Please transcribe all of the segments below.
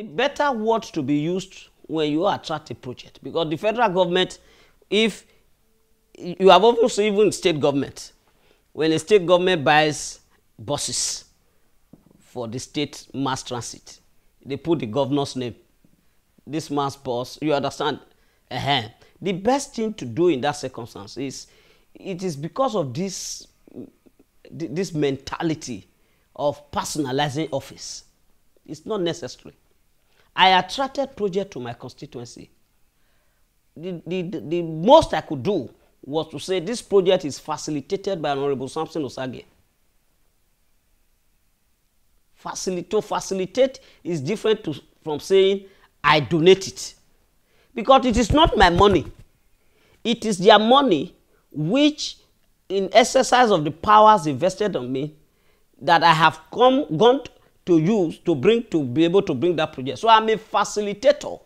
The better word to be used when you attract a project, because the federal government, if you have obviously even state government, when a state government buys buses for the state mass transit, they put the governor's name, this mass bus, you understand? The best thing to do in that circumstance is, it is because of this mentality of personalizing office. It's not necessary. I attracted project to my constituency. The most I could do was to say this project is facilitated by Honorable Samson Osage. To facilitate is different from saying I donate it. Because it is not my money. It is their money which, in exercise of the powers invested on me, that I have gone to use to be able to bring that project. So I'm a facilitator.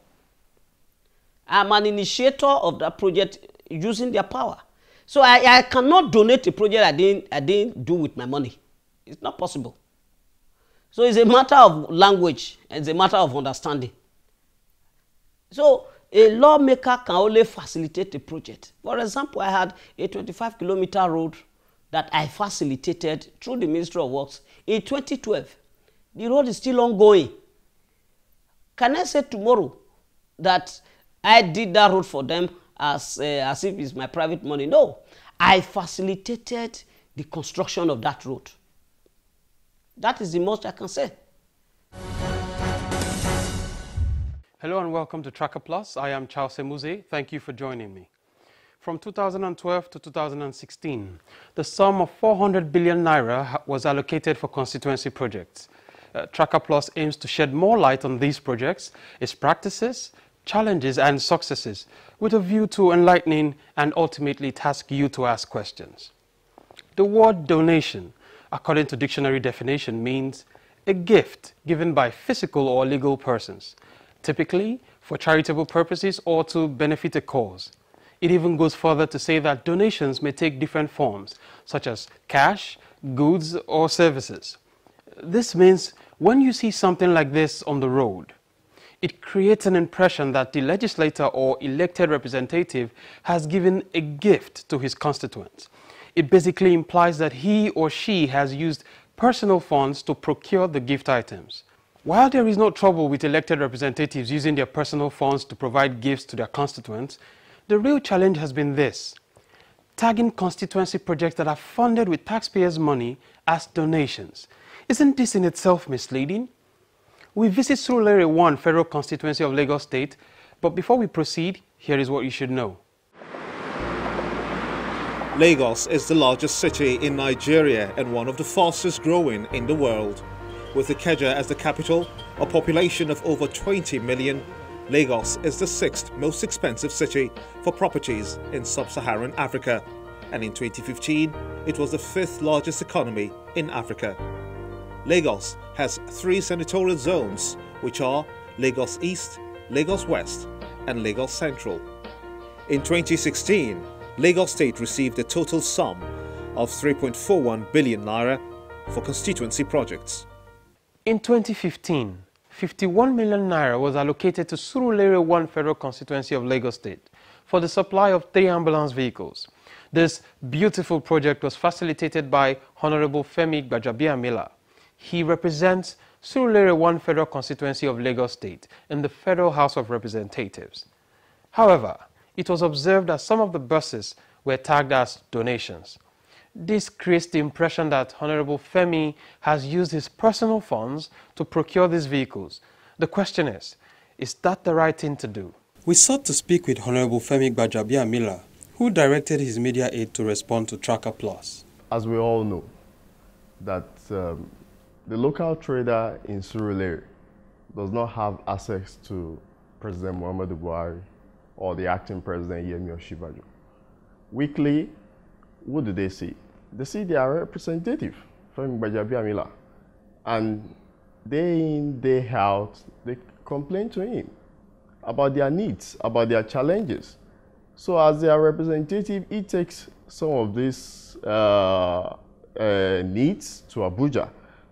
I'm an initiator of that project using their power. So I cannot donate a project I didn't do with my money. It's not possible. So it's a matter of language and it's a matter of understanding. So a lawmaker can only facilitate a project. For example, I had a 25-kilometer road that I facilitated through the Ministry of Works in 2012. The road is still ongoing. Can I say tomorrow that I did that road for them as if it's my private money? No. I facilitated the construction of that road. That is the most I can say. Hello and welcome to Tracka Plus. I am Charles Emuze. Thank you for joining me. From 2012 to 2016, the sum of 400 billion naira was allocated for constituency projects. Tracka Plus aims to shed more light on these projects, its practices, challenges and successes, with a view to enlightening and ultimately task you to ask questions. The word donation, according to dictionary definition, means a gift given by physical or legal persons, typically for charitable purposes or to benefit a cause. It even goes further to say that donations may take different forms, such as cash, goods, or services. This means when you see something like this on the road, it creates an impression that the legislator or elected representative has given a gift to his constituents. It basically implies that he or she has used personal funds to procure the gift items. While there is no trouble with elected representatives using their personal funds to provide gifts to their constituents, the real challenge has been this: tagging constituency projects that are funded with taxpayers' money as donations. Isn't this in itself misleading? We visit Surulere 1 Federal Constituency of Lagos State, but before we proceed, here is what you should know. Lagos is the largest city in Nigeria and one of the fastest growing in the world. With Ikeja as the capital, a population of over 20 million, Lagos is the 6th most expensive city for properties in sub-Saharan Africa, and in 2015 it was the 5th largest economy in Africa. Lagos has 3 senatorial zones, which are Lagos East, Lagos West and Lagos Central. In 2016, Lagos State received a total sum of 3.41 billion naira for constituency projects. In 2015, 51 million naira was allocated to Surulere 1 Federal Constituency of Lagos State for the supply of 3 ambulance vehicles. This beautiful project was facilitated by Honorable Femi Gbajabiamila. He represents Surulere 1 Federal Constituency of Lagos State in the Federal House of Representatives. However, it was observed that some of the buses were tagged as donations. This creates the impression that Honorable Femi has used his personal funds to procure these vehicles. The question is that the right thing to do? We sought to speak with Honorable Femi Gbajabiamila, who directed his media aid to respond to Tracka Plus. As we all know, that the local trader in Surulere does not have access to President Muhammadu Buhari or the acting president Yemi Osinbajo. Weekly, what do they see? They see their representative, Femi Gbajabiamila, and day in, day out, they complain to him about their needs, about their challenges. So as their representative, he takes some of these needs to Abuja.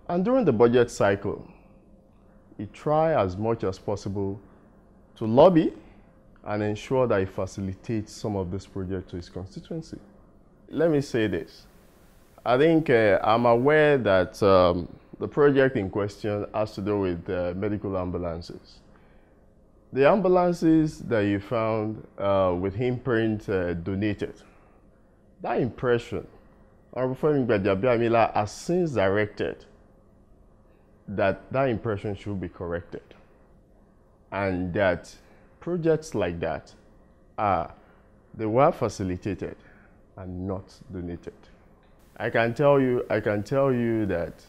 And during the budget cycle, he try as much as possible to lobby and ensure that he facilitates some of this project to his constituency. Let me say this. I think I'm aware that the project in question has to do with medical ambulances. The ambulances that you found with him print donated, that impression, Honorable Femi Gbajabiamila has since directed that impression should be corrected, and that projects like that they were facilitated and not donated. I can tell you that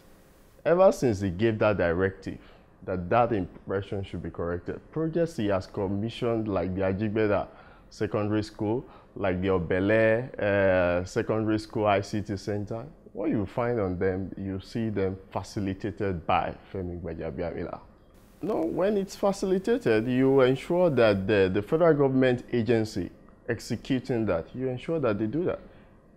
ever since he gave that directive, that impression should be corrected, projects he has commissioned like the Ajigbeda Secondary School, like the Obele Secondary School ICT Center, what you find on them, you see them facilitated by Femi Gbajabiamila. No, when it's facilitated, you ensure that the federal government agency executing that, you ensure that they do that.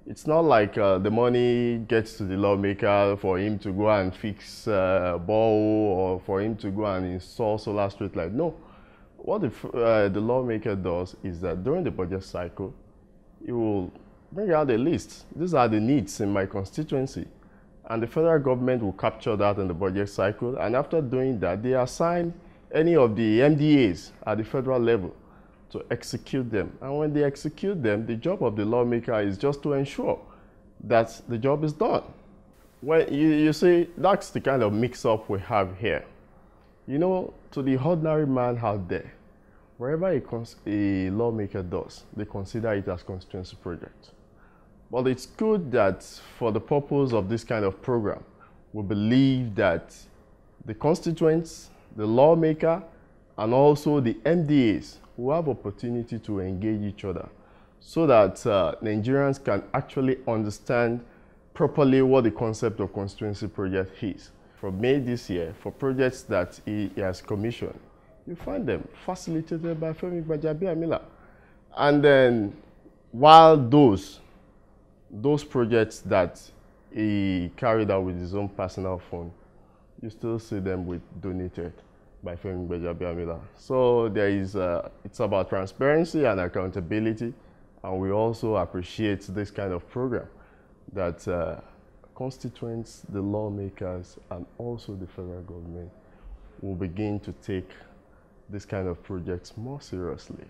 It's not like the money gets to the lawmaker for him to go and fix borehole or for him to go and install solar street light. No. What the lawmaker does is that during the budget cycle, he will bring out a list. These are the needs in my constituency. And the federal government will capture that in the budget cycle. And after doing that, they assign any of the MDAs at the federal level to execute them. And when they execute them, the job of the lawmaker is just to ensure that the job is done. Well, you see, that's the kind of mix-up we have here. You know, to the ordinary man out there, wherever a lawmaker does, they consider it as constituency project. But it's good that for the purpose of this kind of program, we believe that the constituents, the lawmaker, and also the MDAs will have opportunity to engage each other so that Nigerians can actually understand properly what the concept of constituency project is. From May this year, for projects that he has commissioned, you find them facilitated by Femi Gbajabiamila. And then while those projects that he carried out with his own personal fund, you still see them with donated by Femi Gbajabiamila. So there is, it's about transparency and accountability, and we also appreciate this kind of program that constituents, the lawmakers, and also the federal government will begin to take this kind of projects more seriously.